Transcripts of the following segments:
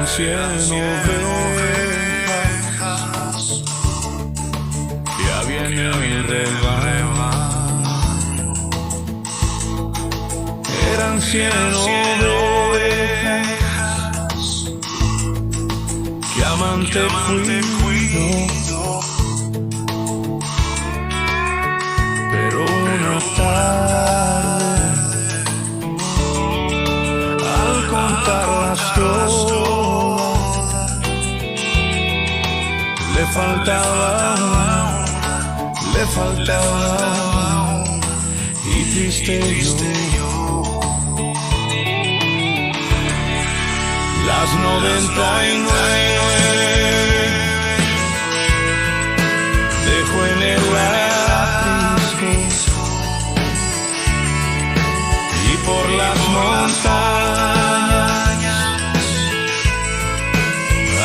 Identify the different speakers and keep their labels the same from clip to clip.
Speaker 1: Eran 100 ovejas, ya viene mi rebaño. Eran 100 ovejas, que amante cuido. Pero una tarde, al contarlas todas, le faltaba, y triste yo. Las 99 dejo en el aprisco, y por las montañas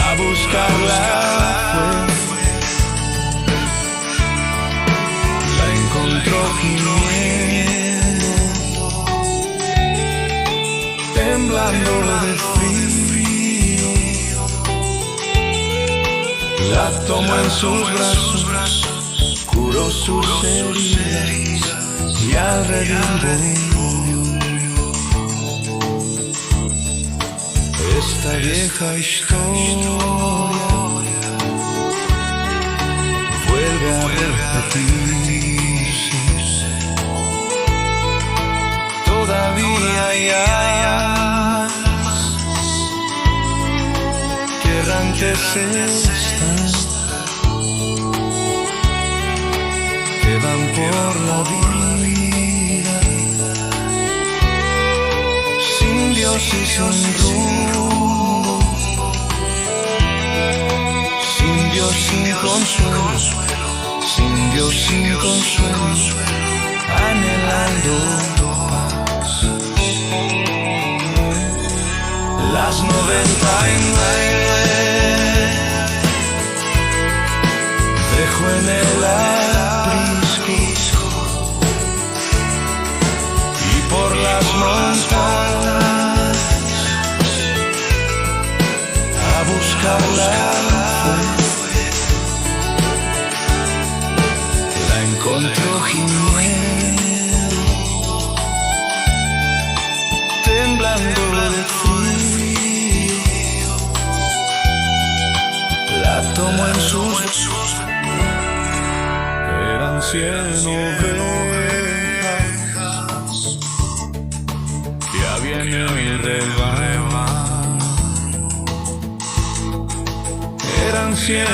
Speaker 1: a buscarla fue. La encontró gimiendo, temblando de frío. La tomó en sus brazos, curó sus heridas y al redimió. Esta vieja historia vuelve a repetirse. Todavía hay almas que errantes están, que van por la vida sin Dios y sin rumbo, sin Dios sin consuelo, sin Dios sin consuelo, anhelando paz. Las 99 dejo en el aprisco, y por las montañas a buscarla fue. La encontró gimiendo, temblando de frío. La tomó en sus brazos. Eran 100 ovejas, ya viene mi rebaño. Eran 100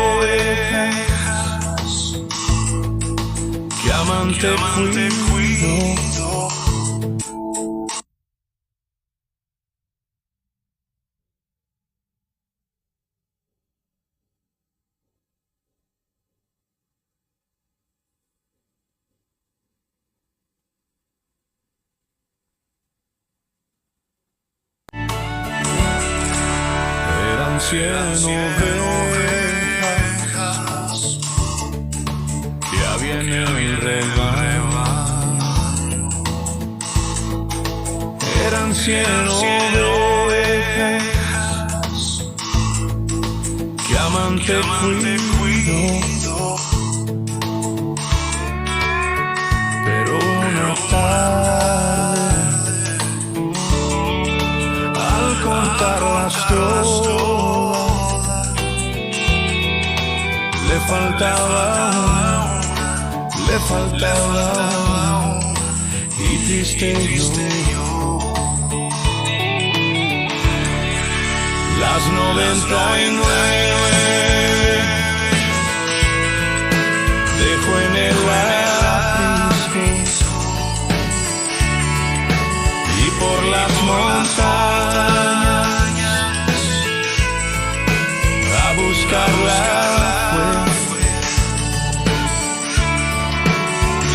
Speaker 1: ovejas, que amante cuido. Eran 100 ovejas, ya viene mi rebaño. Eran 100 ovejas, que amante cuido. Pero una tarde, al contarlas todas, le faltaba, y triste yo. Las 99 dejo en el aprisco, y por las montañas a buscarla fue.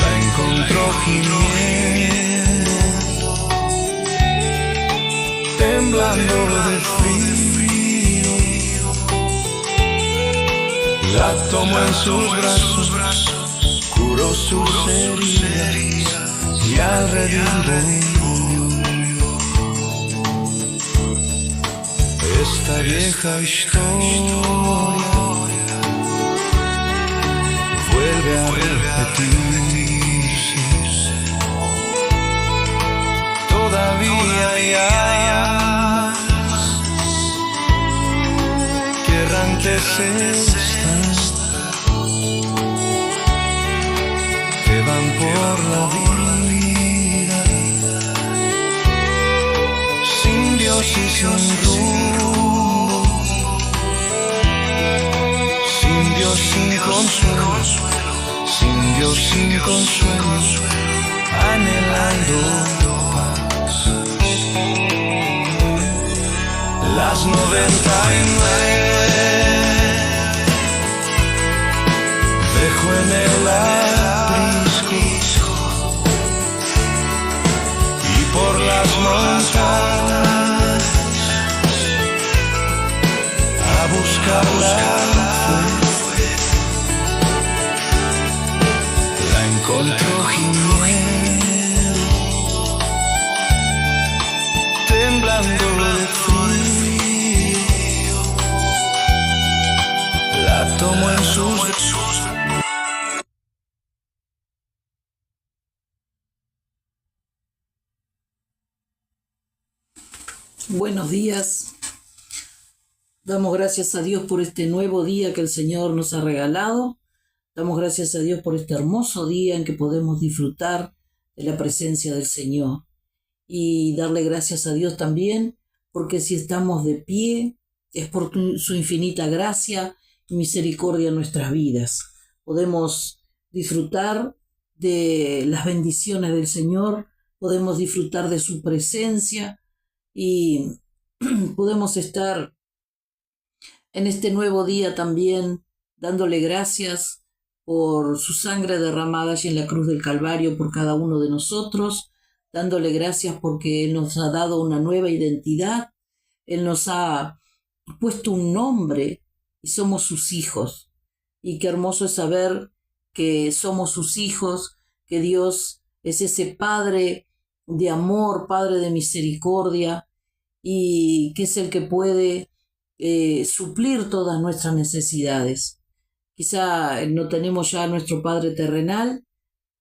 Speaker 1: La encontró gimiendo, temblando de frío. La tomó en sus brazos, curó sus heridas y al redimió. esta vieja historia vuelve a repetirse. Todavía hay almas que errantes están, que van por la vida sin Dios y sin rumbo, sin Dios sin consuelo, sin Dios sin consuelo, anhelando paz. Las 99 dejo en el aprisco y por las montañas a buscarla. La encontró gimiendo, temblando de frío, la tomó en sus brazos.
Speaker 2: Buenos días. Damos gracias a Dios por este nuevo día que el Señor nos ha regalado. Damos gracias a Dios por este hermoso día en que podemos disfrutar de la presencia del Señor. Y darle gracias a Dios también porque si estamos de pie es por su infinita gracia y misericordia en nuestras vidas. Podemos disfrutar de las bendiciones del Señor, podemos disfrutar de su presencia y podemos estar en este nuevo día también dándole gracias por su sangre derramada allí en la cruz del Calvario por cada uno de nosotros, dándole gracias porque Él nos ha dado una nueva identidad, Él nos ha puesto un nombre y somos sus hijos. Y qué hermoso es saber que somos sus hijos, que Dios es ese Padre de amor, Padre de misericordia, y que es el que puede suplir todas nuestras necesidades. Quizá no tenemos ya a nuestro Padre terrenal,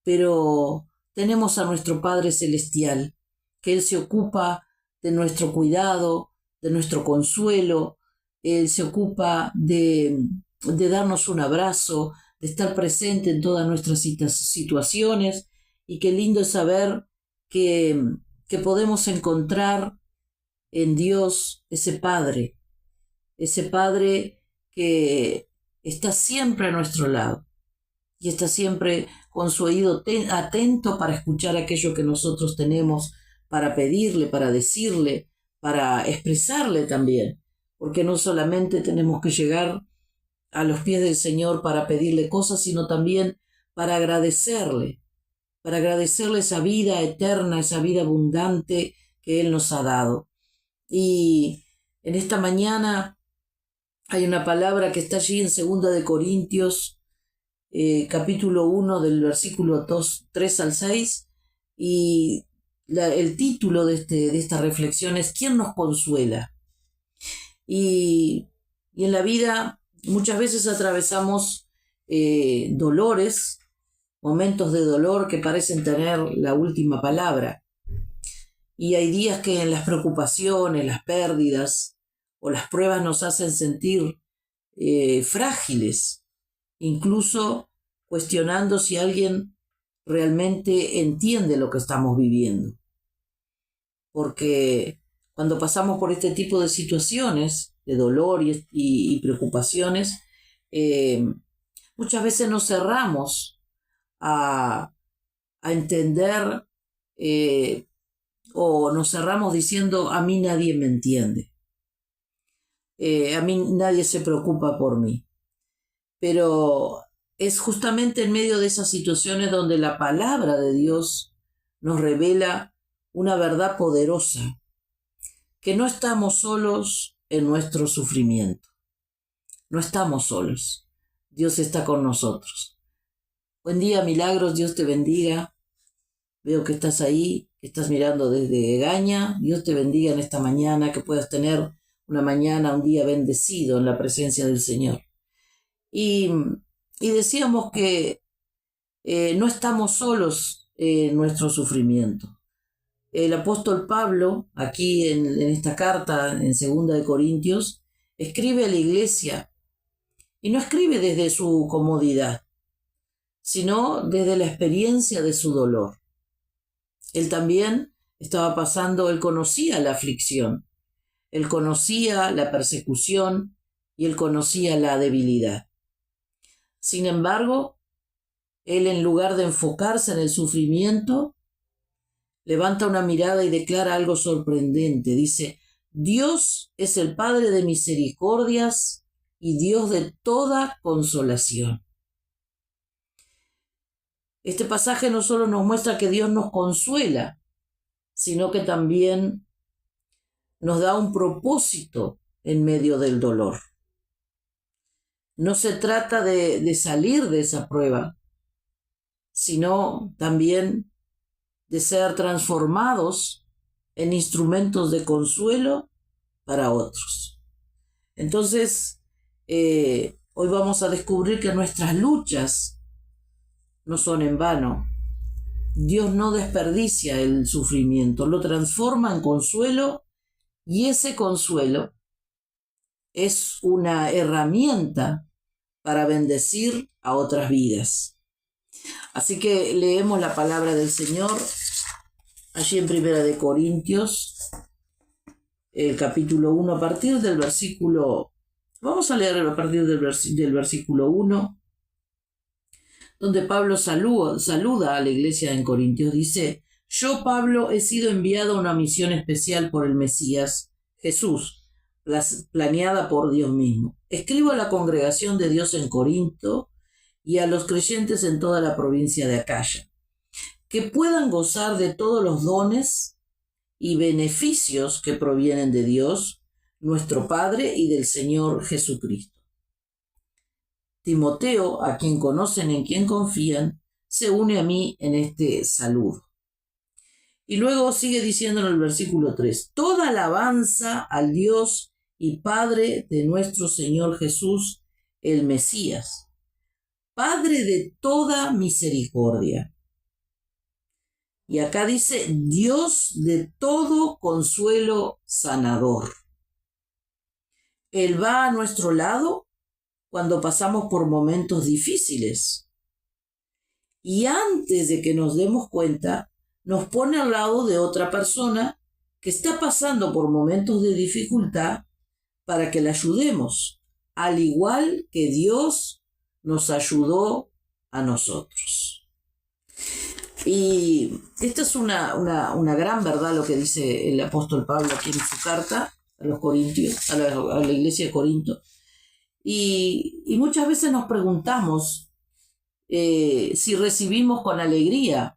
Speaker 2: pero tenemos a nuestro Padre celestial, que Él se ocupa de nuestro cuidado, de nuestro consuelo. Él se ocupa de darnos un abrazo, de estar presente en todas nuestras situaciones, y qué lindo es saber que podemos encontrar en Dios ese Padre que está siempre a nuestro lado y está siempre con su oído atento para escuchar aquello que nosotros tenemos para pedirle, para decirle, para expresarle también, porque no solamente tenemos que llegar a los pies del Señor para pedirle cosas, sino también para agradecerle esa vida eterna, esa vida abundante que Él nos ha dado. Y en esta mañana hay una palabra que está allí en 2 de Corintios, capítulo 1, del versículo 3 al 6, y el título de esta reflexión es ¿Quién nos consuela? Y en la vida muchas veces atravesamos dolores, momentos de dolor que parecen tener la última palabra. Y hay días que en las preocupaciones, las pérdidas o las pruebas nos hacen sentir frágiles, incluso cuestionando si alguien realmente entiende lo que estamos viviendo. Porque cuando pasamos por este tipo de situaciones, de dolor y preocupaciones, muchas veces nos cerramos a entender o nos cerramos diciendo a mí nadie me entiende, a mí nadie se preocupa por mí. Pero es justamente en medio de esas situaciones donde la palabra de Dios nos revela una verdad poderosa, que no estamos solos en nuestro sufrimiento, no estamos solos, Dios está con nosotros. Buen día, Milagros, Dios te bendiga. Veo que estás ahí, que estás mirando desde Egaña. Dios te bendiga en esta mañana, que puedas tener una mañana, un día bendecido en la presencia del Señor. Y decíamos que no estamos solos en nuestro sufrimiento. El apóstol Pablo, aquí en esta carta, en 2 de Corintios, escribe a la iglesia, y no escribe desde su comodidad, sino desde la experiencia de su dolor. Él también estaba pasando, él conocía la aflicción, él conocía la persecución y él conocía la debilidad. Sin embargo, él, en lugar de enfocarse en el sufrimiento, levanta una mirada y declara algo sorprendente. Dice: Dios es el Padre de misericordias y Dios de toda consolación. Este pasaje no solo nos muestra que Dios nos consuela, sino que también nos da un propósito en medio del dolor. No se trata de salir de esa prueba, sino también de ser transformados en instrumentos de consuelo para otros. Entonces, hoy vamos a descubrir que nuestras luchas no son en vano. Dios no desperdicia el sufrimiento, lo transforma en consuelo, y ese consuelo es una herramienta para bendecir a otras vidas. Así que leemos la palabra del Señor allí en 1 de Corintios, el capítulo 1, a partir del versículo, vamos a leer a partir del versículo 1, donde Pablo saluda a la iglesia en Corintios. Dice: Yo, Pablo, he sido enviado a una misión especial por el Mesías, Jesús, planeada por Dios mismo. Escribo a la congregación de Dios en Corinto y a los creyentes en toda la provincia de Acaya, que puedan gozar de todos los dones y beneficios que provienen de Dios, nuestro Padre, y del Señor Jesucristo. Timoteo, a quien conocen, en quien confían, se une a mí en este saludo. Y luego sigue diciendo en el versículo 3: Toda alabanza al Dios y Padre de nuestro Señor Jesús, el Mesías, Padre de toda misericordia. Y acá dice: Dios de todo consuelo sanador. Él va a nuestro lado cuando pasamos por momentos difíciles. Y antes de que nos demos cuenta, nos pone al lado de otra persona que está pasando por momentos de dificultad para que la ayudemos, al igual que Dios nos ayudó a nosotros. Y esta es una gran verdad lo que dice el apóstol Pablo aquí en su carta a los Corintios, a la iglesia de Corinto. Y muchas veces nos preguntamos si recibimos con alegría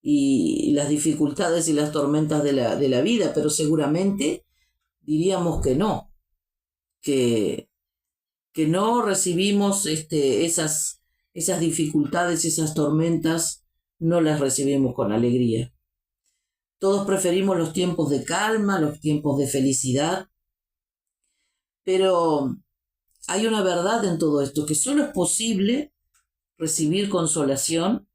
Speaker 2: y las dificultades y las tormentas de la vida, pero seguramente diríamos que no, que no recibimos esas dificultades, esas tormentas, no las recibimos con alegría. Todos preferimos los tiempos de calma, los tiempos de felicidad, pero hay una verdad en todo esto, que solo es posible recibir consolación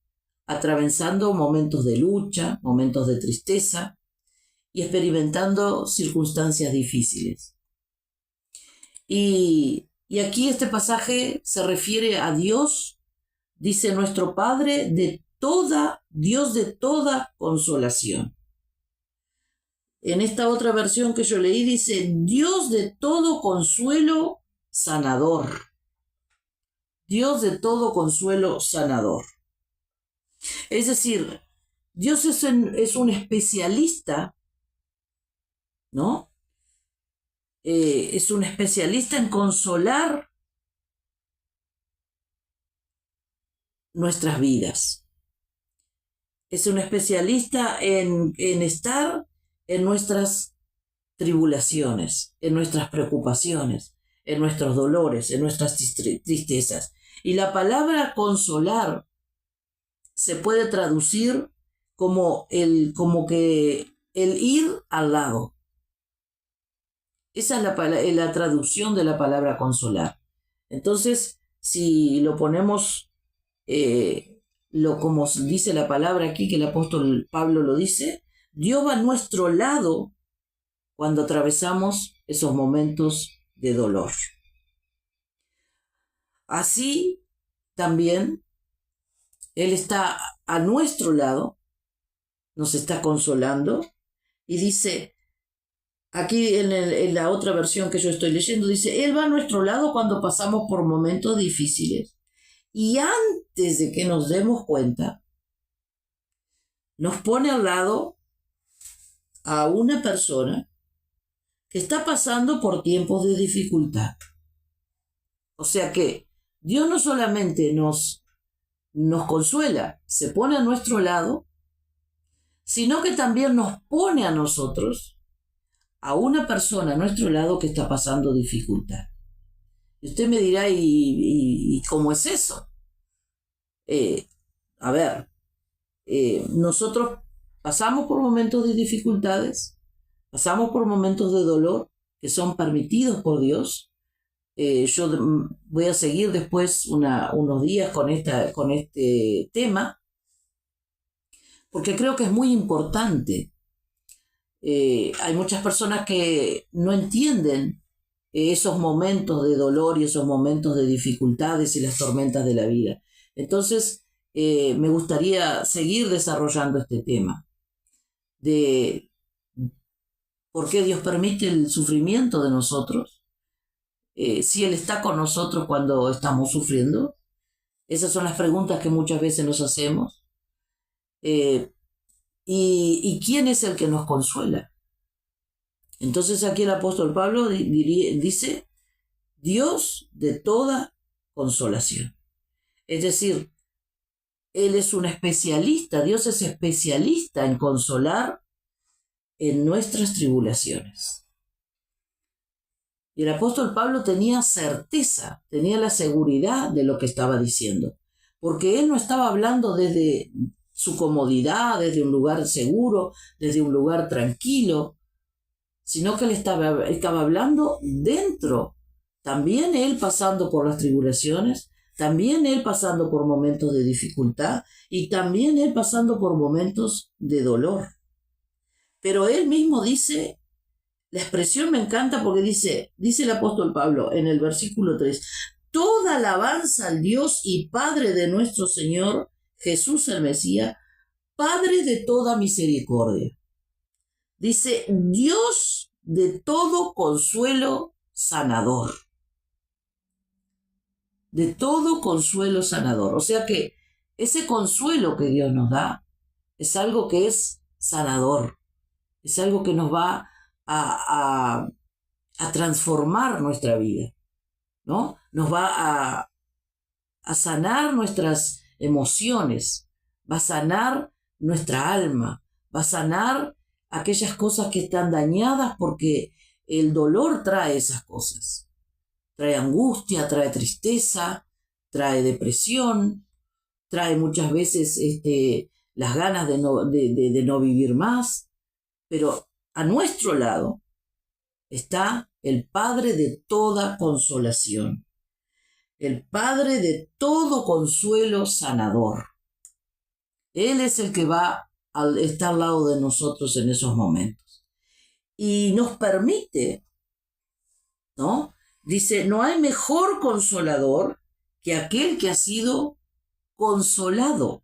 Speaker 2: atravesando momentos de lucha, momentos de tristeza y experimentando circunstancias difíciles. Y aquí este pasaje se refiere a Dios, dice nuestro Padre Dios de toda consolación. En esta otra versión que yo leí dice: Dios de todo consuelo sanador. Dios de todo consuelo sanador. Es decir, Dios es un especialista, ¿no? Es un especialista en consolar nuestras vidas. Es un especialista en estar en nuestras tribulaciones, en nuestras preocupaciones, en nuestros dolores, en nuestras tristezas. Y la palabra consolar se puede traducir como que el ir al lado. Esa es la traducción de la palabra consolar. Entonces, si lo ponemos, como dice la palabra aquí, que el apóstol Pablo lo dice, Dios va a nuestro lado cuando atravesamos esos momentos de dolor. Así también Él está a nuestro lado, nos está consolando, y dice, aquí en la otra versión que yo estoy leyendo, dice, Él va a nuestro lado cuando pasamos por momentos difíciles. Y antes de que nos demos cuenta, nos pone al lado a una persona que está pasando por tiempos de dificultad. O sea que Dios no solamente nos consuela, se pone a nuestro lado, sino que también nos pone a nosotros, a una persona a nuestro lado que está pasando dificultad. Y usted me dirá, ¿y cómo es eso? Nosotros pasamos por momentos de dificultades, pasamos por momentos de dolor que son permitidos por Dios. Yo voy a seguir después unos días con este tema, porque creo que es muy importante. Hay muchas personas que no entienden esos momentos de dolor y esos momentos de dificultades y las tormentas de la vida. Entonces, me gustaría seguir desarrollando este tema de por qué Dios permite el sufrimiento de nosotros, si Él está con nosotros cuando estamos sufriendo. Esas son las preguntas que muchas veces nos hacemos. ¿Y quién es el que nos consuela? Entonces aquí el apóstol Pablo dice, Dios de toda consolación. Es decir, Él es un especialista, Dios es especialista en consolar en nuestras tribulaciones. Y el apóstol Pablo tenía certeza, tenía la seguridad de lo que estaba diciendo, porque él no estaba hablando desde su comodidad, desde un lugar seguro, desde un lugar tranquilo, sino que él estaba hablando dentro. También él pasando por las tribulaciones, también él pasando por momentos de dificultad y también él pasando por momentos de dolor. Pero él mismo dice, la expresión me encanta porque dice el apóstol Pablo en el versículo 3, toda alabanza al Dios y Padre de nuestro Señor Jesús el Mesías, Padre de toda misericordia. Dice, Dios de todo consuelo sanador. De todo consuelo sanador. O sea que ese consuelo que Dios nos da es algo que es sanador. Es algo que nos va a transformar nuestra vida, ¿no? Nos va a sanar nuestras emociones, va a sanar nuestra alma, va a sanar aquellas cosas que están dañadas, porque el dolor trae esas cosas. Trae angustia, trae tristeza, trae depresión, trae muchas veces las ganas de no vivir más. Pero a nuestro lado está el Padre de toda consolación, el Padre de todo consuelo sanador. Él es el que va a estar al lado de nosotros en esos momentos. Y nos permite, ¿no? Dice, no hay mejor consolador que aquel que ha sido consolado,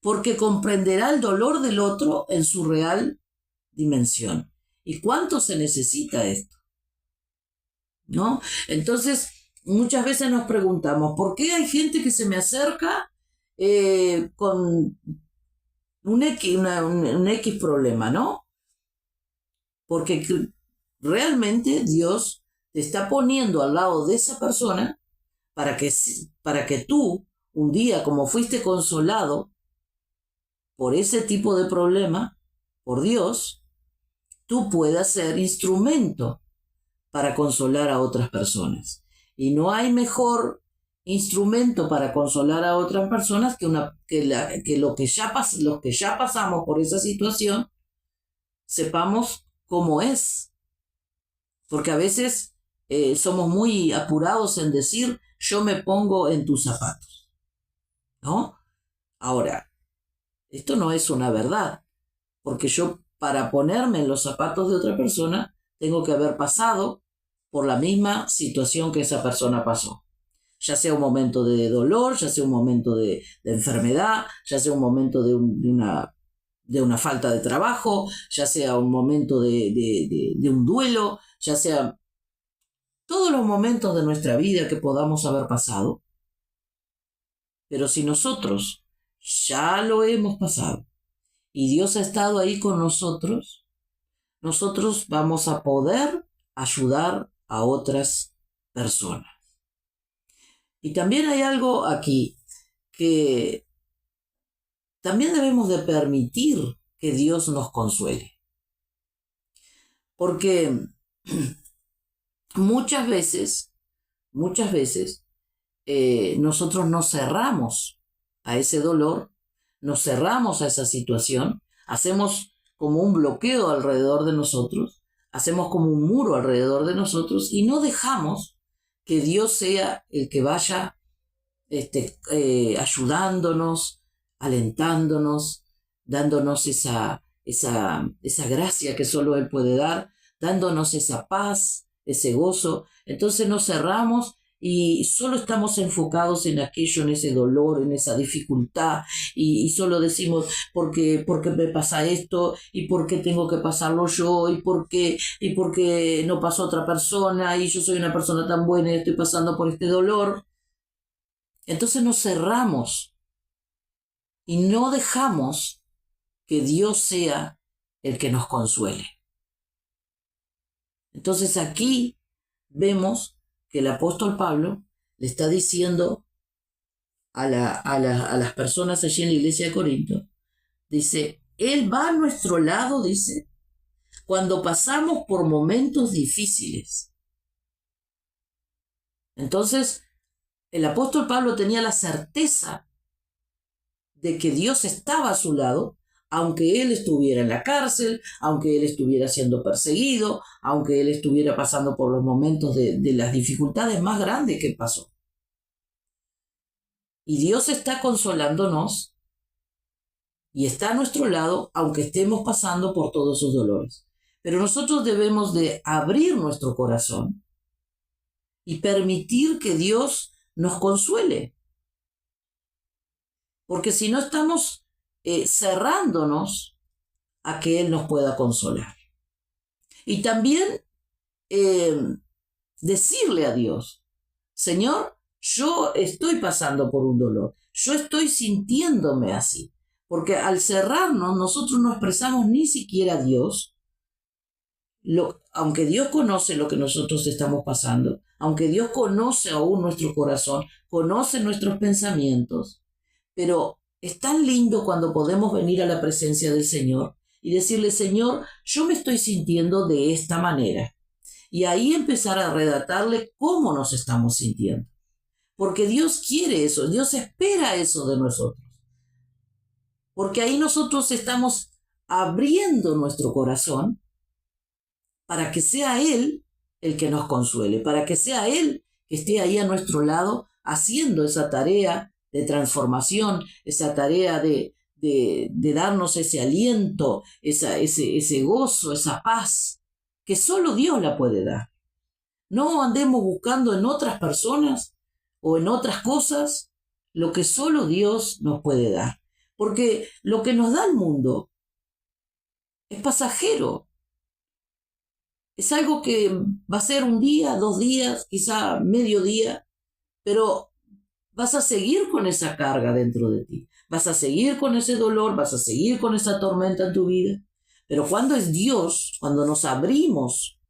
Speaker 2: porque comprenderá el dolor del otro en su real dimensión. ¿Y cuánto se necesita esto? ¿No? Entonces, muchas veces nos preguntamos, ¿por qué hay gente que se me acerca con un X problema, ¿no? Porque realmente Dios te está poniendo al lado de esa persona para que tú, un día, como fuiste consolado por ese tipo de problema, por Dios, tú puedas ser instrumento para consolar a otras personas. Y no hay mejor instrumento para consolar a otras personas que los que ya pasamos por esa situación, sepamos cómo es Porque a veces somos muy apurados en decir, yo me pongo en tus zapatos, ¿no? Ahora, esto no es una verdad, porque yo para ponerme en los zapatos de otra persona tengo que haber pasado por la misma situación que esa persona pasó. Ya sea un momento de dolor, ya sea un momento de enfermedad, ya sea un momento de una falta de trabajo, ya sea un momento de un duelo, ya sea todos los momentos de nuestra vida que podamos haber pasado. Pero si nosotros ya lo hemos pasado y Dios ha estado ahí con nosotros, nosotros vamos a poder ayudar a otras personas. Y también hay algo aquí que también debemos de permitir que Dios nos consuele. Porque muchas veces, nosotros nos cerramos a ese dolor, nos cerramos a esa situación, hacemos como un bloqueo alrededor de nosotros, hacemos como un muro alrededor de nosotros y no dejamos que Dios sea el que vaya ayudándonos, alentándonos, dándonos esa gracia que solo Él puede dar, dándonos esa paz, ese gozo. Entonces nos cerramos y solo estamos enfocados en aquello, en ese dolor, en esa dificultad, y solo decimos, ¿por qué me pasa esto? ¿Y por qué tengo que pasarlo yo? ¿Y por qué no pasó otra persona? Y yo soy una persona tan buena y estoy pasando por este dolor. Entonces nos cerramos y no dejamos que Dios sea el que nos consuele. Entonces aquí vemos que el apóstol Pablo le está diciendo a las personas allí en la iglesia de Corinto, dice, Él va a nuestro lado, dice, cuando pasamos por momentos difíciles. Entonces, el apóstol Pablo tenía la certeza de que Dios estaba a su lado, aunque él estuviera en la cárcel, aunque él estuviera siendo perseguido, aunque él estuviera pasando por los momentos de las dificultades más grandes que pasó. Y Dios está consolándonos y está a nuestro lado, aunque estemos pasando por todos esos dolores. Pero nosotros debemos de abrir nuestro corazón y permitir que Dios nos consuele. Porque si no estamos cerrándonos a que Él nos pueda consolar. Y también decirle a Dios, Señor, yo estoy pasando por un dolor, yo estoy sintiéndome así. Porque al cerrarnos, nosotros no expresamos ni siquiera a Dios, aunque Dios conoce lo que nosotros estamos pasando, aunque Dios conoce aún nuestro corazón, conoce nuestros pensamientos, pero es tan lindo cuando podemos venir a la presencia del Señor y decirle, Señor, yo me estoy sintiendo de esta manera. Y ahí empezar a relatarle cómo nos estamos sintiendo. Porque Dios quiere eso, Dios espera eso de nosotros. Porque ahí nosotros estamos abriendo nuestro corazón para que sea Él el que nos consuele, para que sea Él que esté ahí a nuestro lado haciendo esa tarea de transformación, esa tarea de darnos ese aliento, ese gozo, esa paz, que solo Dios la puede dar. No andemos buscando en otras personas o en otras cosas lo que solo Dios nos puede dar. Porque lo que nos da el mundo es pasajero. Es algo que va a ser un día, 2 días, quizá medio día, pero vas a seguir con esa carga dentro de ti. Vas a seguir con ese dolor, vas a seguir con esa tormenta en tu vida. Pero cuando es Dios, cuando nos abrimos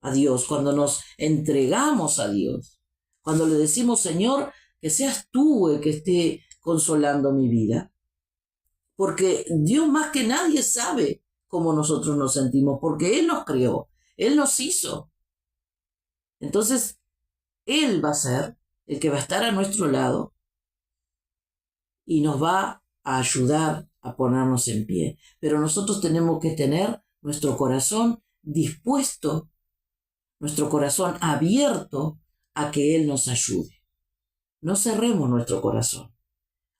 Speaker 2: a Dios, cuando nos entregamos a Dios, cuando le decimos, Señor, que seas tú el que esté consolando mi vida. Porque Dios más que nadie sabe cómo nosotros nos sentimos, porque Él nos creó, Él nos hizo. Entonces, Él va a ser el que va a estar a nuestro lado y nos va a ayudar a ponernos en pie. Pero nosotros tenemos que tener nuestro corazón dispuesto nuestro corazón abierto a que Él nos ayude. No cerremos nuestro corazón.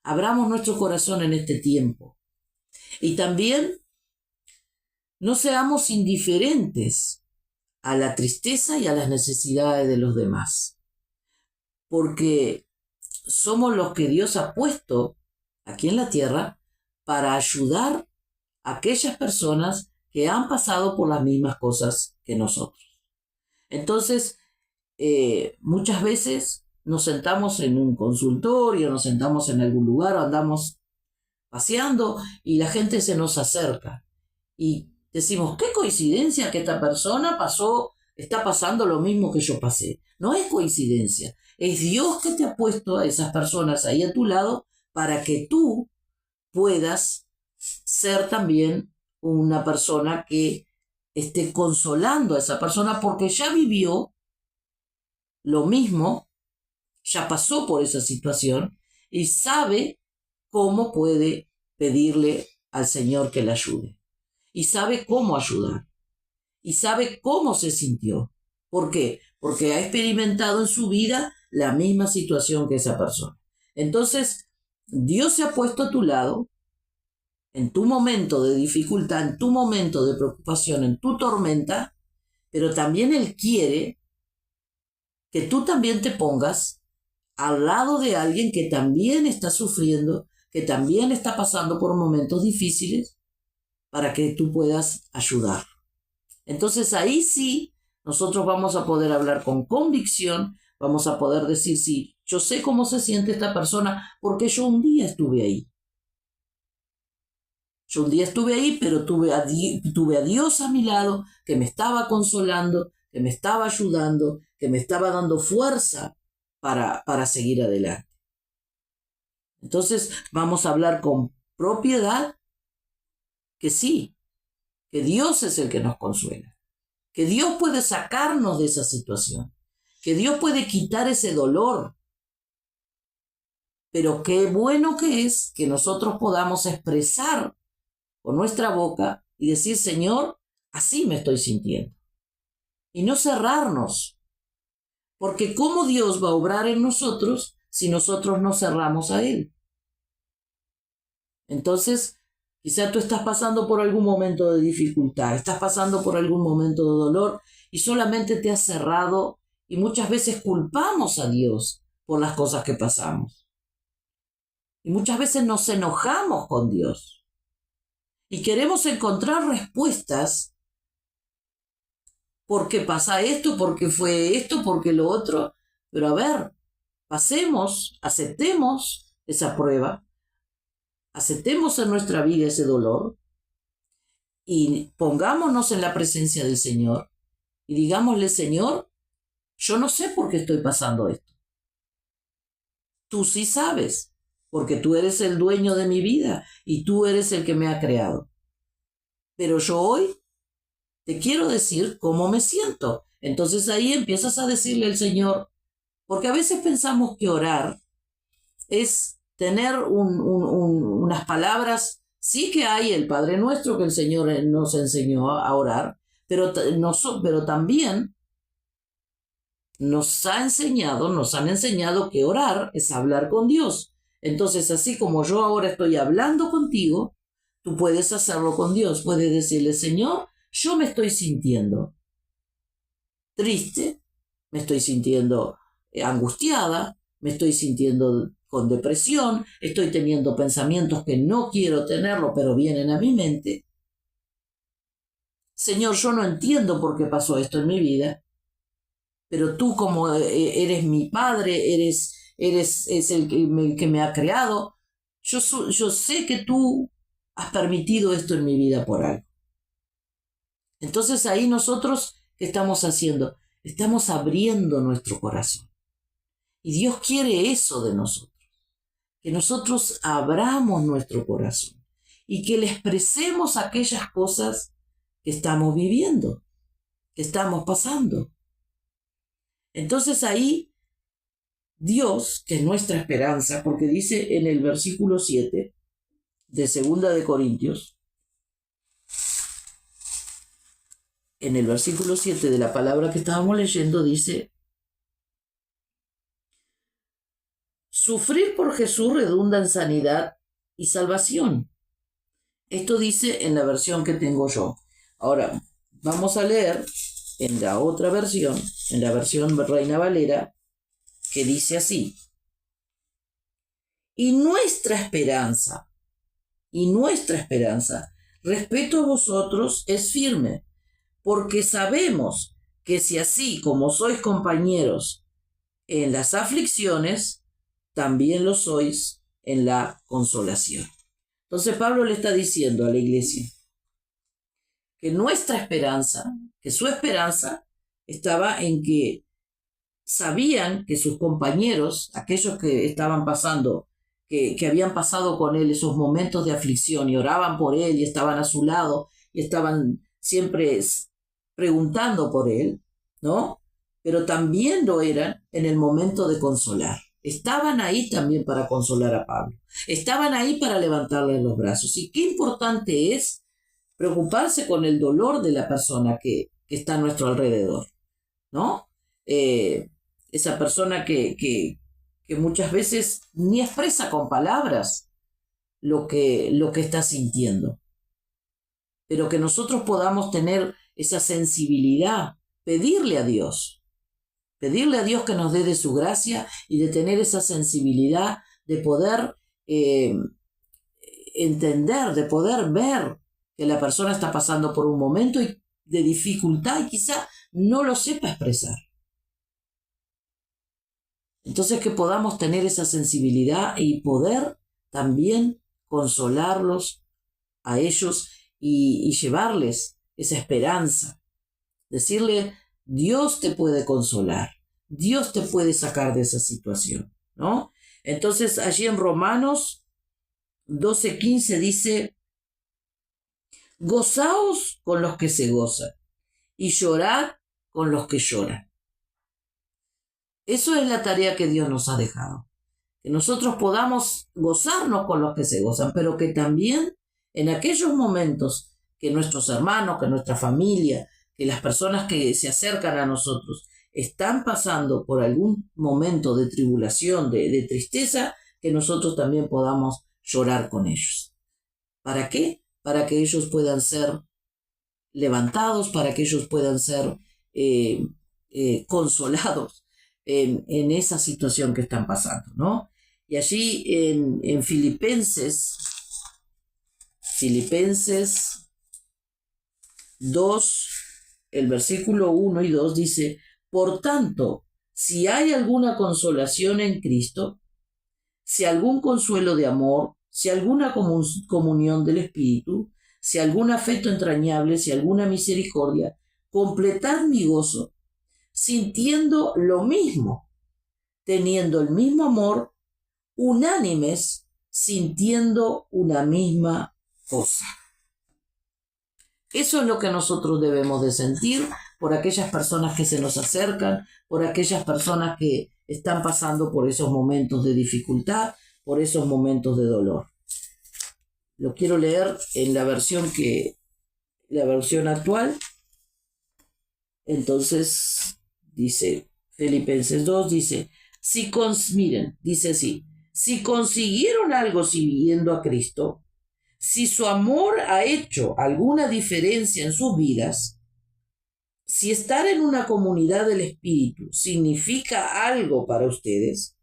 Speaker 2: Abramos nuestro corazón en este tiempo. Y también no seamos indiferentes a la tristeza y a las necesidades de los demás. Porque somos los que Dios ha puesto aquí en la tierra para ayudar a aquellas personas que han pasado por las mismas cosas que nosotros. Entonces, muchas veces nos sentamos en un consultorio, nos sentamos en algún lugar o andamos paseando y la gente se nos acerca y decimos, qué coincidencia que esta persona está pasando lo mismo que yo pasé. No es coincidencia, es Dios que te ha puesto a esas personas ahí a tu lado para que tú puedas ser también una persona que esté consolando a esa persona porque ya vivió lo mismo, ya pasó por esa situación y sabe cómo puede pedirle al Señor que le ayude. Y sabe cómo ayudar. Y sabe cómo se sintió. ¿Por qué? Porque ha experimentado en su vida la misma situación que esa persona. Entonces, Dios se ha puesto a tu lado en tu momento de dificultad, en tu momento de preocupación, en tu tormenta, pero también Él quiere que tú también te pongas al lado de alguien que también está sufriendo, que también está pasando por momentos difíciles, para que tú puedas ayudar. Entonces ahí sí, nosotros vamos a poder hablar con convicción, vamos a poder decir, sí, yo sé cómo se siente esta persona, porque yo un día estuve ahí. Yo un día estuve ahí, pero tuve a Dios a mi lado, que me estaba consolando, que me estaba ayudando, que me estaba dando fuerza para seguir adelante. Entonces vamos a hablar con propiedad que sí, que Dios es el que nos consuela, que Dios puede sacarnos de esa situación, que Dios puede quitar ese dolor. Pero qué bueno que es que nosotros podamos expresar con nuestra boca y decir, Señor, así me estoy sintiendo. Y no cerrarnos, porque ¿cómo Dios va a obrar en nosotros si nosotros no cerramos a Él? Entonces, quizá tú estás pasando por algún momento de dificultad, estás pasando por algún momento de dolor y solamente te has cerrado y muchas veces culpamos a Dios por las cosas que pasamos. Y muchas veces nos enojamos con Dios. Y queremos encontrar respuestas porque pasa esto, porque fue esto, porque lo otro. Pero a ver, pasemos, aceptemos esa prueba, aceptemos en nuestra vida ese dolor y pongámonos en la presencia del Señor y digámosle, Señor, yo no sé por qué estoy pasando esto. Tú sí sabes, porque tú eres el dueño de mi vida y tú eres el que me ha creado. Pero yo hoy te quiero decir cómo me siento. Entonces ahí empiezas a decirle al Señor, porque a veces pensamos que orar es tener unas palabras. Sí que hay el Padre Nuestro que el Señor nos enseñó a orar, pero también nos han enseñado que orar es hablar con Dios. Entonces, así como yo ahora estoy hablando contigo, tú puedes hacerlo con Dios. Puedes decirle, Señor, yo me estoy sintiendo triste, me estoy sintiendo angustiada, me estoy sintiendo con depresión, estoy teniendo pensamientos que no quiero tenerlo, pero vienen a mi mente. Señor, yo no entiendo por qué pasó esto en mi vida, pero tú como eres mi padre, es el que me ha creado, yo sé que tú has permitido esto en mi vida por algo. Entonces ahí nosotros, ¿qué estamos haciendo? Estamos abriendo nuestro corazón. Y Dios quiere eso de nosotros, que nosotros abramos nuestro corazón y que le expresemos aquellas cosas que estamos viviendo, que estamos pasando. Entonces ahí Dios, que es nuestra esperanza, porque dice en el versículo 7 de 2 de Corintios, en el versículo 7 de la palabra que estábamos leyendo, dice: sufrir por Jesús redunda en sanidad y salvación. Esto dice en la versión que tengo yo. Ahora, vamos a leer en la otra versión, en la versión Reina Valera, que dice así: y nuestra esperanza, respecto a vosotros, es firme, porque sabemos que si así como sois compañeros en las aflicciones, también lo sois en la consolación. Entonces Pablo le está diciendo a la iglesia que nuestra esperanza, que su esperanza estaba en que sabían que sus compañeros, aquellos que estaban pasando, que habían pasado con él esos momentos de aflicción y oraban por él y estaban a su lado y estaban siempre preguntando por él, ¿no? Pero también lo eran en el momento de consolar. Estaban ahí también para consolar a Pablo. Estaban ahí para levantarle los brazos. Y qué importante es preocuparse con el dolor de la persona que está a nuestro alrededor, ¿no? Esa persona que muchas veces ni expresa con palabras lo que está sintiendo. Pero que nosotros podamos tener esa sensibilidad, pedirle a Dios que nos dé de su gracia y de tener esa sensibilidad de poder entender, de poder ver que la persona está pasando por un momento de dificultad y quizá no lo sepa expresar. Entonces que podamos tener esa sensibilidad y poder también consolarlos a ellos y llevarles esa esperanza. Decirle: Dios te puede consolar, Dios te puede sacar de esa situación, ¿no? Entonces allí en Romanos 12:15 dice: gozaos con los que se gozan y llorad con los que lloran. Eso es la tarea que Dios nos ha dejado. Que nosotros podamos gozarnos con los que se gozan, pero que también en aquellos momentos que nuestros hermanos, que nuestra familia, que las personas que se acercan a nosotros están pasando por algún momento de tribulación, de tristeza, que nosotros también podamos llorar con ellos. ¿Para qué? Para que ellos puedan ser levantados, para que ellos puedan ser consolados en esa situación que están pasando, ¿no? Y allí en Filipenses 2, el versículo 1 y 2 dice: por tanto, si hay alguna consolación en Cristo, si algún consuelo de amor, si alguna comunión del Espíritu, si algún afecto entrañable, si alguna misericordia, completad mi gozo, sintiendo lo mismo, teniendo el mismo amor, unánimes, sintiendo una misma cosa. Eso es lo que nosotros debemos de sentir por aquellas personas que se nos acercan, por aquellas personas que están pasando por esos momentos de dificultad, por esos momentos de dolor. Lo quiero leer en la versión actual. Entonces dice Filipenses 2, dice: dice así: si consiguieron algo siguiendo a Cristo, si su amor ha hecho alguna diferencia en sus vidas, si estar en una comunidad del Espíritu significa algo para ustedes,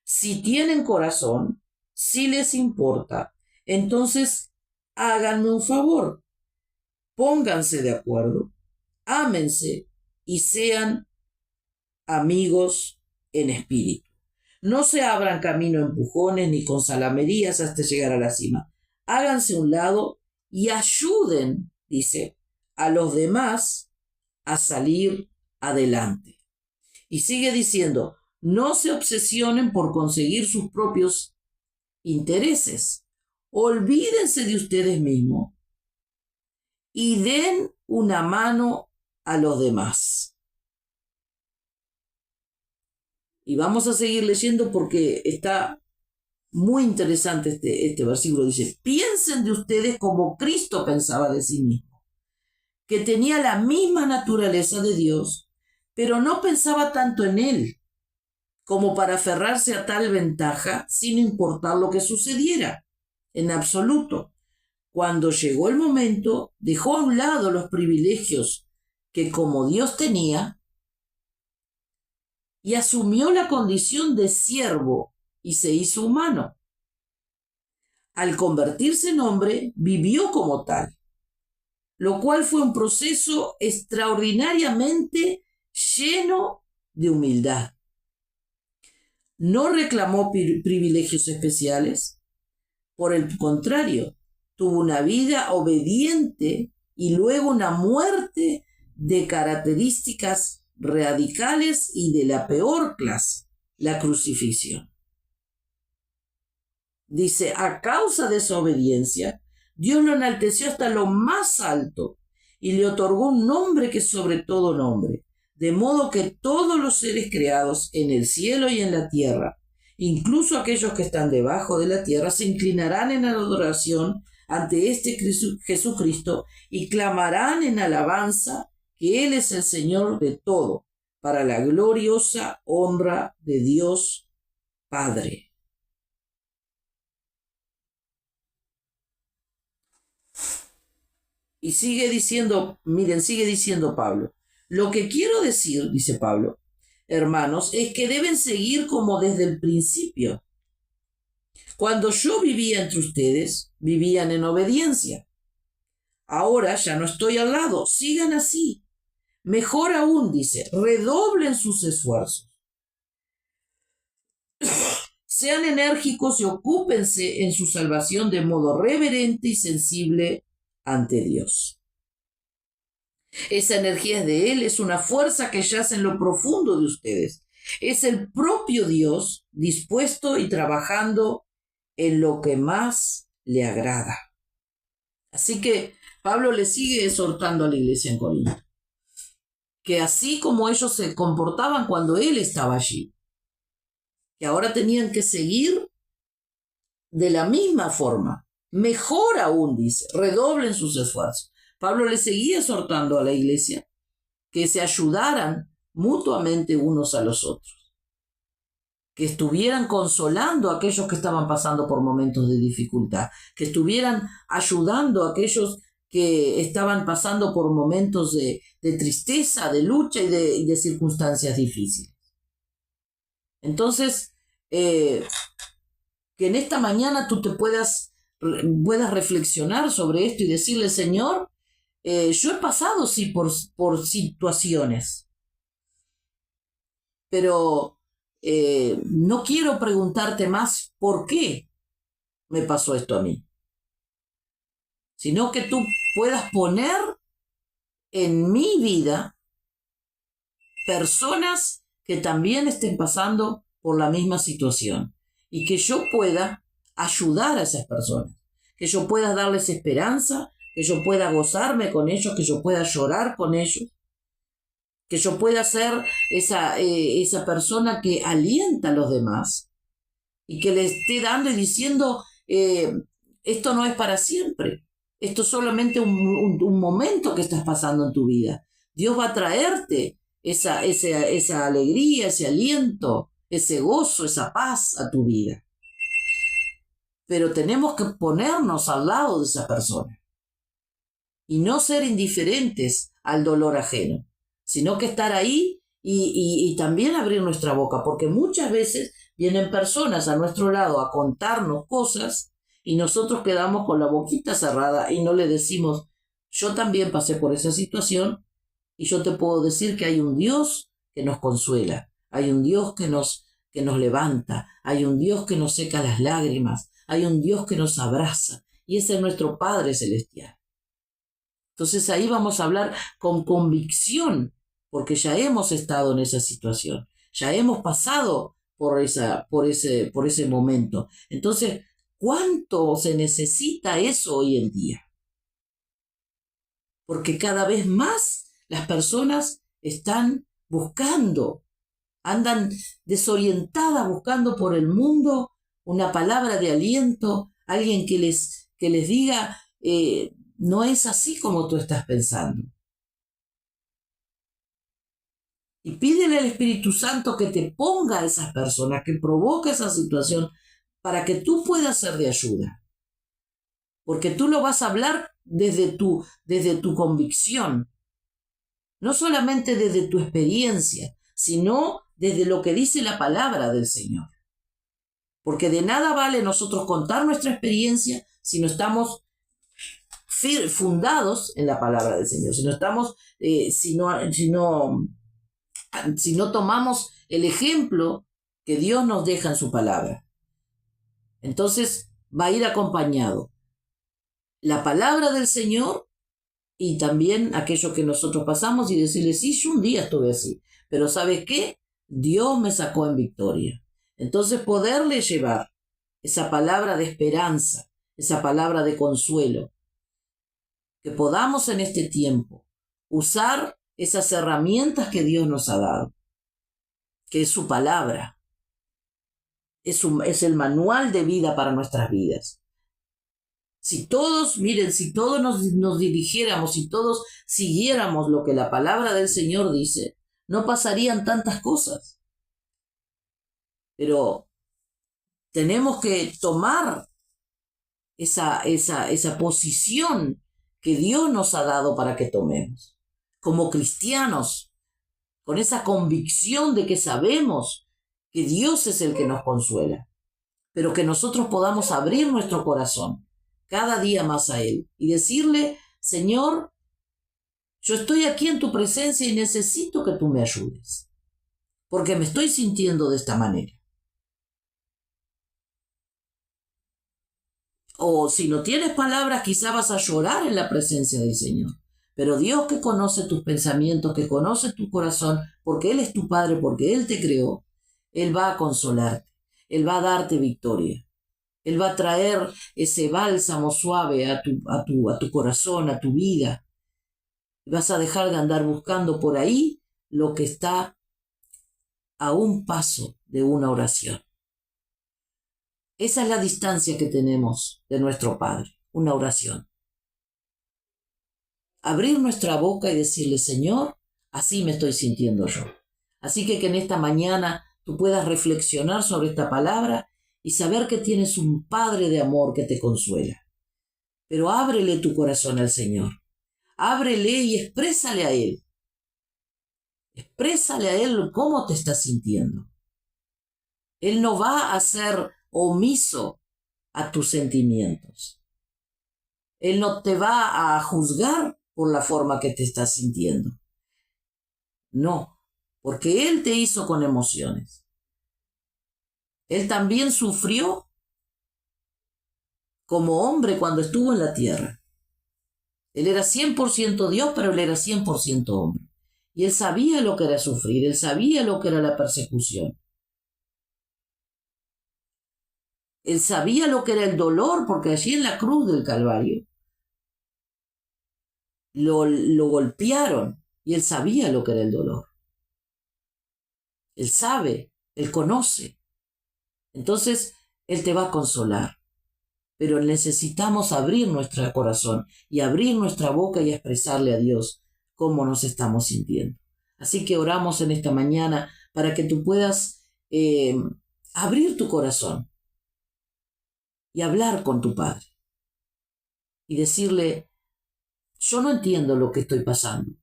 Speaker 2: si tienen corazón, si les importa, entonces háganme un favor, pónganse de acuerdo, ámense y sean amigos en espíritu. No se abran camino a empujones ni con salamerías hasta llegar a la cima. Háganse a un lado y ayuden, dice, a los demás a salir adelante. Y sigue diciendo: no se obsesionen por conseguir sus propios intereses. Olvídense de ustedes mismos y den una mano a los demás. Y vamos a seguir leyendo porque está muy interesante este versículo. Dice: piensen de ustedes como Cristo pensaba de sí mismo, que tenía la misma naturaleza de Dios, pero no pensaba tanto en él como para aferrarse a tal ventaja sin importar lo que sucediera, en absoluto. Cuando llegó el momento, dejó a un lado los privilegios que como Dios tenía y asumió la condición de siervo y se hizo humano. Al convertirse en hombre, vivió como tal, lo cual fue un proceso extraordinariamente lleno de humildad. No reclamó privilegios especiales, por el contrario, tuvo una vida obediente y luego una muerte de características radicales y de la peor clase, la crucifixión. Dice, a causa de su obediencia, Dios lo enalteció hasta lo más alto y le otorgó un nombre que es sobre todo nombre, de modo que todos los seres creados en el cielo y en la tierra, incluso aquellos que están debajo de la tierra, se inclinarán en adoración ante este Jesucristo y clamarán en alabanza que Él es el Señor de todo, para la gloriosa honra de Dios Padre. Y sigue diciendo Pablo, lo que quiero decir, dice Pablo, hermanos, es que deben seguir como desde el principio. Cuando yo vivía entre ustedes, vivían en obediencia. Ahora ya no estoy al lado, sigan así. Mejor aún, dice, redoblen sus esfuerzos. Sean enérgicos y ocúpense en su salvación de modo reverente y sensible ante Dios. Esa energía es de Él, es una fuerza que yace en lo profundo de ustedes. Es el propio Dios dispuesto y trabajando en lo que más le agrada. Así que Pablo le sigue exhortando a la iglesia en Corinto, que así como ellos se comportaban cuando él estaba allí, que ahora tenían que seguir de la misma forma. Mejor aún, dice, redoblen sus esfuerzos. Pablo le seguía exhortando a la iglesia que se ayudaran mutuamente unos a los otros, que estuvieran consolando a aquellos que estaban pasando por momentos de dificultad, que estuvieran ayudando a aquellos que estaban pasando por momentos de tristeza, de lucha y de circunstancias difíciles. Entonces, que en esta mañana tú te puedas reflexionar sobre esto y decirle, Señor, yo he pasado sí por situaciones, pero no quiero preguntarte más por qué me pasó esto a mí, sino que tú puedas poner en mi vida personas que también estén pasando por la misma situación y que yo pueda ayudar a esas personas, que yo pueda darles esperanza, que yo pueda gozarme con ellos, que yo pueda llorar con ellos, que yo pueda ser esa persona que alienta a los demás y que le esté dando y diciendo, esto no es para siempre, esto es solamente un momento que estás pasando en tu vida. Dios va a traerte esa alegría, ese aliento, ese gozo, esa paz a tu vida. Pero tenemos que ponernos al lado de esa persona y no ser indiferentes al dolor ajeno, sino que estar ahí y también abrir nuestra boca, porque muchas veces vienen personas a nuestro lado a contarnos cosas y nosotros quedamos con la boquita cerrada y no le decimos, yo también pasé por esa situación y yo te puedo decir que hay un Dios que nos consuela, hay un Dios que nos levanta, hay un Dios que nos seca las lágrimas, hay un Dios que nos abraza y ese es nuestro Padre Celestial. Entonces ahí vamos a hablar con convicción, porque ya hemos estado en esa situación, ya hemos pasado por ese momento. Entonces, ¿cuánto se necesita eso hoy en día? Porque cada vez más las personas están buscando, andan desorientadas buscando por el mundo una palabra de aliento, alguien que les diga, no es así como tú estás pensando. Y pídele al Espíritu Santo que te ponga a esas personas, que provoque esa situación para que tú puedas ser de ayuda. Porque tú lo vas a hablar desde tu convicción, no solamente desde tu experiencia, sino desde lo que dice la palabra del Señor. Porque de nada vale nosotros contar nuestra experiencia si no estamos fundados en la palabra del Señor, si no tomamos el ejemplo que Dios nos deja en su palabra. Entonces va a ir acompañado la palabra del Señor y también aquello que nosotros pasamos y decirle, sí, yo un día estuve así, pero ¿sabes qué? Dios me sacó en victoria. Entonces poderle llevar esa palabra de esperanza, esa palabra de consuelo, que podamos en este tiempo usar esas herramientas que Dios nos ha dado, que es su palabra, es el manual de vida para nuestras vidas. Si todos nos dirigiéramos, si todos siguiéramos lo que la palabra del Señor dice, no pasarían tantas cosas. Pero tenemos que tomar esa posición que Dios nos ha dado para que tomemos. Como cristianos, con esa convicción de que sabemos que Dios es el que nos consuela, pero que nosotros podamos abrir nuestro corazón cada día más a Él y decirle, Señor, yo estoy aquí en tu presencia y necesito que tú me ayudes, porque me estoy sintiendo de esta manera. O si no tienes palabras, quizá vas a llorar en la presencia del Señor. Pero Dios, que conoce tus pensamientos, que conoce tu corazón, porque Él es tu Padre, porque Él te creó, Él va a consolarte, Él va a darte victoria. Él va a traer ese bálsamo suave a tu corazón, a tu vida. Vas a dejar de andar buscando por ahí lo que está a un paso de una oración. Esa es la distancia que tenemos de nuestro Padre, una oración. Abrir nuestra boca y decirle, Señor, así me estoy sintiendo yo. Así que en esta mañana tú puedas reflexionar sobre esta palabra y saber que tienes un Padre de amor que te consuela. Pero ábrele tu corazón al Señor. Ábrele y exprésale a Él. Exprésale a Él cómo te estás sintiendo. Él no va a ser omiso a tus sentimientos. Él no te va a juzgar por la forma que te estás sintiendo. No, porque Él te hizo con emociones. Él también sufrió como hombre cuando estuvo en la tierra. Él era 100% Dios, pero Él era 100% hombre. Y Él sabía lo que era sufrir, Él sabía lo que era la persecución. Él sabía lo que era el dolor, porque allí en la cruz del Calvario lo golpearon y Él sabía lo que era el dolor. Él sabe, Él conoce. Entonces, Él te va a consolar. Pero necesitamos abrir nuestro corazón y abrir nuestra boca y expresarle a Dios cómo nos estamos sintiendo. Así que oramos en esta mañana para que tú puedas abrir tu corazón y hablar con tu Padre y decirle, yo no entiendo lo que estoy pasando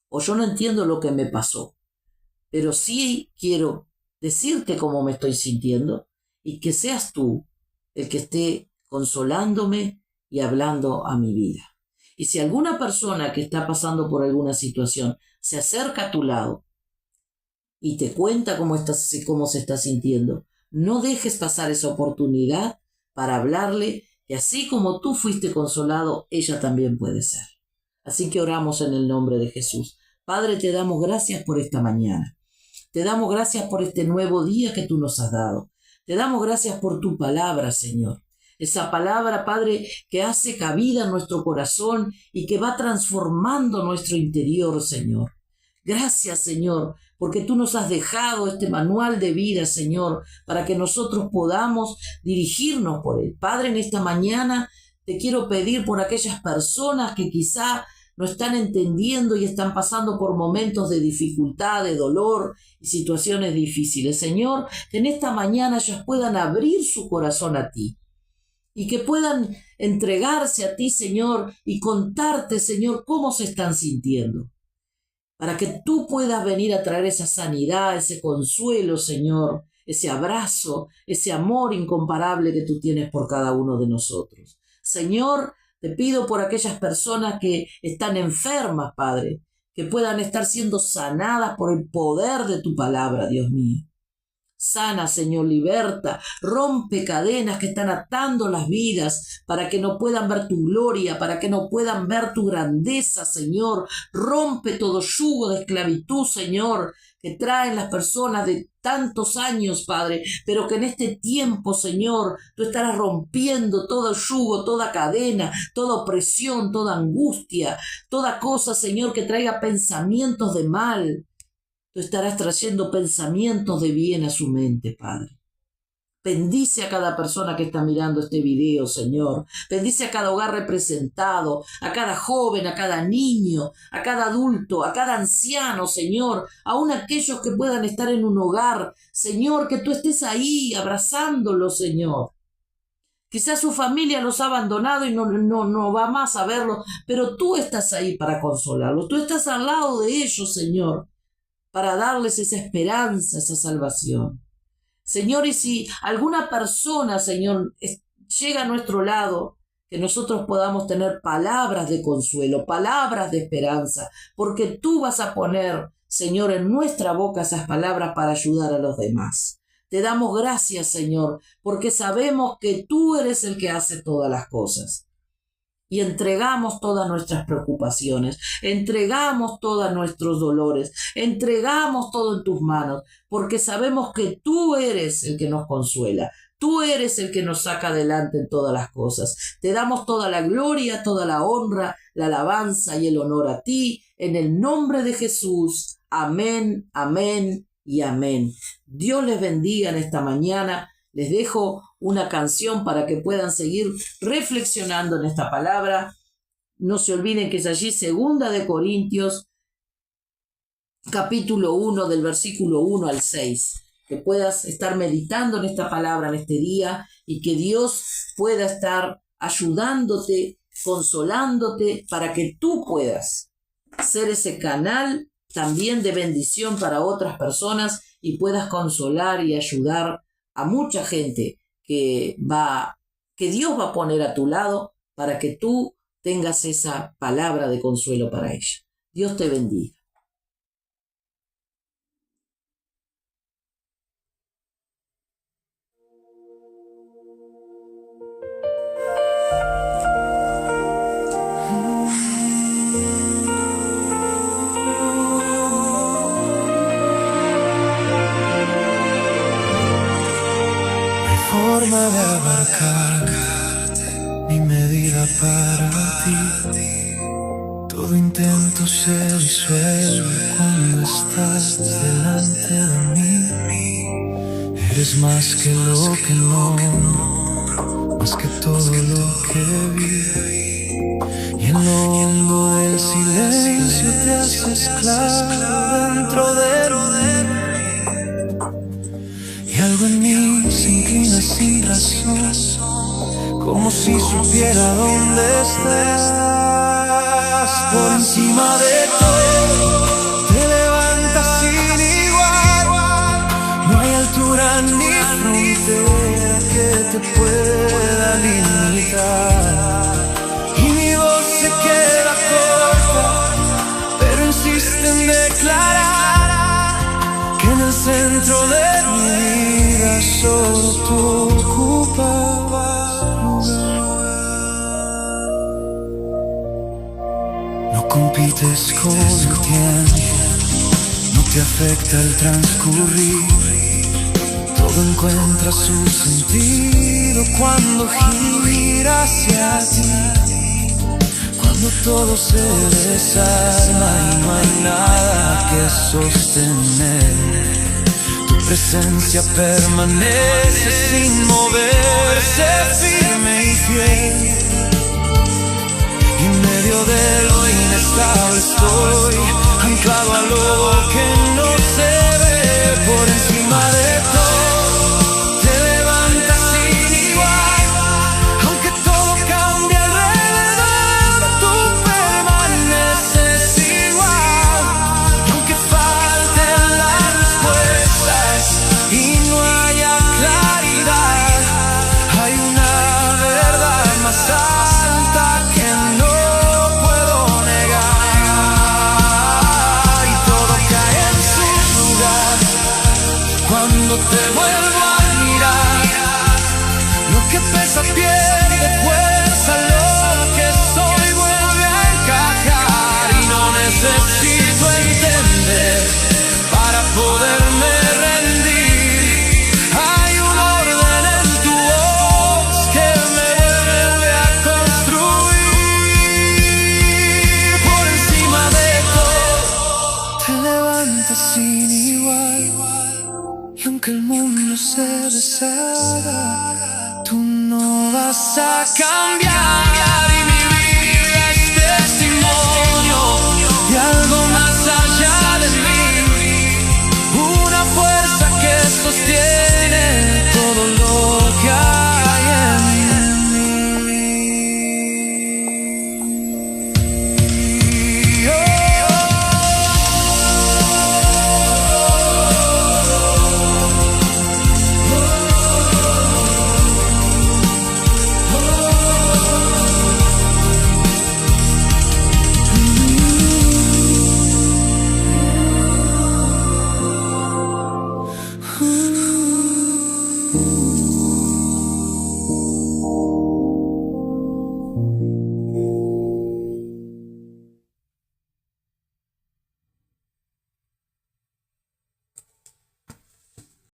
Speaker 2: o yo no entiendo lo que me pasó, pero sí quiero decirte cómo me estoy sintiendo y que seas tú el que esté consolándome y hablando a mi vida. Y si alguna persona que está pasando por alguna situación se acerca a tu lado y te cuenta cómo se está sintiendo, no dejes pasar esa oportunidad para hablarle que así como tú fuiste consolado, ella también puede ser. Así que oramos en el nombre de Jesús. Padre, te damos gracias por esta mañana. Te damos gracias por este nuevo día que tú nos has dado. Te damos gracias por tu palabra, Señor. Esa palabra, Padre, que hace cabida en nuestro corazón y que va transformando nuestro interior, Señor. Gracias, Señor, porque tú nos has dejado este manual de vida, Señor, para que nosotros podamos dirigirnos por él. Padre, en esta mañana te quiero pedir por aquellas personas que quizá no están entendiendo y están pasando por momentos de dificultad, de dolor y situaciones difíciles. Señor, que en esta mañana ellos puedan abrir su corazón a ti y que puedan entregarse a ti, Señor, y contarte, Señor, cómo se están sintiendo, para que tú puedas venir a traer esa sanidad, ese consuelo, Señor, ese abrazo, ese amor incomparable que tú tienes por cada uno de nosotros. Señor, te pido por aquellas personas que están enfermas, Padre, que puedan estar siendo sanadas por el poder de tu palabra, Dios mío. Sana, Señor, liberta, rompe cadenas que están atando las vidas para que no puedan ver tu gloria, para que no puedan ver tu grandeza, Señor. Rompe todo yugo de esclavitud, Señor, que traen las personas de tantos años, Padre, pero que en este tiempo, Señor, tú estarás rompiendo todo yugo, toda cadena, toda opresión, toda angustia, toda cosa, Señor, que traiga pensamientos de mal. Tú estarás trayendo pensamientos de bien a su mente, Padre. Bendice a cada persona que está mirando este video, Señor. Bendice a cada hogar representado, a cada joven, a cada niño, a cada adulto, a cada anciano, Señor. Aún aquellos que puedan estar en un hogar, Señor, que tú estés ahí abrazándolos, Señor. Quizás su familia los ha abandonado y no va más a verlos, pero tú estás ahí para consolarlos. Tú estás al lado de ellos, Señor, para darles esa esperanza, esa salvación. Señor, y si alguna persona, Señor, llega a nuestro lado, que nosotros podamos tener palabras de consuelo, palabras de esperanza, porque tú vas a poner, Señor, en nuestra boca esas palabras para ayudar a los demás. Te damos gracias, Señor, porque sabemos que tú eres el que hace todas las cosas. Y entregamos todas nuestras preocupaciones, entregamos todos nuestros dolores, entregamos todo en tus manos, porque sabemos que tú eres el que nos consuela, tú eres el que nos saca adelante en todas las cosas. Te damos toda la gloria, toda la honra, la alabanza y el honor a ti, en el nombre de Jesús. Amén, amén y amén. Dios les bendiga en esta mañana. Les dejo una canción para que puedan seguir reflexionando en esta palabra. No se olviden que es allí 2 Corintios, capítulo 1, del versículo 1 al 6. Que puedas estar meditando en esta palabra en este día y que Dios pueda estar ayudándote, consolándote, para que tú puedas ser ese canal también de bendición para otras personas y puedas consolar y ayudar a mucha gente que Dios va a poner a tu lado para que tú tengas esa palabra de consuelo para ella. Dios te bendiga.
Speaker 1: Forma de abarcarte, mi medida para ti. Todo intento se disuelve cuando estás delante de mí. Eres más que lo que no, más que todo lo que vi. Y en lo hondo del silencio te haces claro dentro de mí. Y algo en mí se inclina sin razón, como si supiera dónde estás. Por encima de todo te levantas sin igual. No hay altura ni frontera que te pueda limitar. Y mi voz se queda corta, pero insiste en declarar que en el centro de mi vida solo tú ocupas lugar. No compites con el tiempo, no te afecta el transcurrir. Todo encuentra su sentido cuando gira hacia ti. Cuando todo se desarma y no hay nada que sostener, tu presencia permanece sin moverse, firme y fiel. Y en medio de lo inestable estoy anclado a lo que no se ve. Por encima de todo te levantas sin igual. Aunque todo cambie alrededor, tú permaneces igual. Y aunque falten las respuestas y no haya claridad, hay una verdad más alta que no puedo negar. Y todo cae en su lugar cuando te vuelvo a mirar. Lo que pesa pierde fuerza, lo que soy vuelve a encajar. Y no necesito entender para poderme rendir. Hay un orden en tu voz que me vuelve a construir. Por encima de todo te levantas sin igual. Y aunque el mundo se deshaga, tú no vas a cambiar.